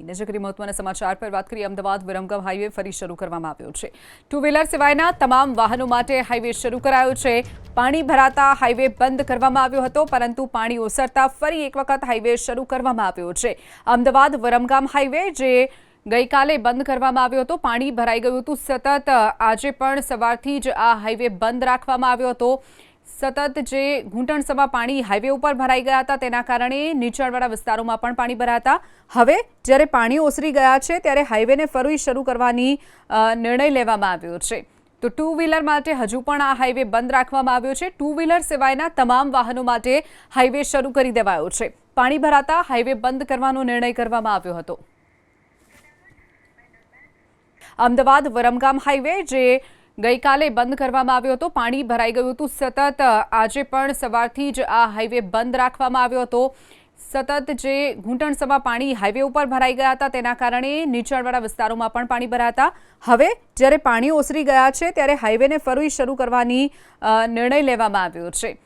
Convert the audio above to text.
નજર કરી મહત્વના સમાચાર પર વાત કરીએ। અમદાવાદ વિરમગામ હાઈવે ફરી શરૂ કરવામાં આવ્યો છે। ટુ વ્હીલર સિવાયના તમામ વાહનો માટે હાઈવે શરૂ કરાયો છે। પાણી ભરાતા હાઈવે બંધ કરવામાં આવ્યો હતો, પરંતુ પાણી ઓસરતા ફરી એક વખત હાઈવે શરૂ કરવામાં આવ્યો છે। અમદાવાદ વિરમગામ હાઈવે જે ગઈકાલે બંધ કરવામાં આવ્યો હતો, પાણી ભરાઈ ગયું હતું। સતત આજે પણ સવારથી જ આ હાઈવે બંધ રાખવામાં આવ્યો હતો। સતત જે ઘૂંટણસમાં પાણી હાઈવે ઉપર ભરાઈ ગયા હતા, તેના કારણે નીચાણવાળા વિસ્તારોમાં પણ પાણી ભરાતા હવે જ્યારે પાણી ઓસરી ગયા છે ત્યારે હાઈવેને ફરી શરૂ કરવાની નિર્ણય લેવામાં આવ્યો છે। તો ટુ વ્હીલર માટે હજુ પણ આ હાઈવે બંધ રાખવામાં આવ્યો છે। ટુ વ્હીલર સિવાયના તમામ વાહનો માટે હાઈવે શરૂ કરી દેવાયો છે। પાણી ભરાતા હાઈવે બંધ કરવાનો નિર્ણય કરવામાં આવ્યો હતો। અમદાવાદ વિરમગામ હાઈવે જે ગઈકાલે બંધ કરવામાં આવ્યો હતો, પાણી ભરાઈ ગયું હતું। સતત આજે પણ સવારથી જ આ હાઈવે બંધ રાખવામાં આવ્યો હતો। સતત જે ઘૂંટણસમાં પાણી હાઈવે ઉપર ભરાઈ ગયા હતા, તેના કારણે નીચાણવાળા વિસ્તારોમાં પણ પાણી ભરાતા હવે જ્યારે પાણી ઓસરી ગયા છે ત્યારે હાઈવેને ફરી શરૂ કરવાની નિર્ણય લેવામાં આવ્યો છે।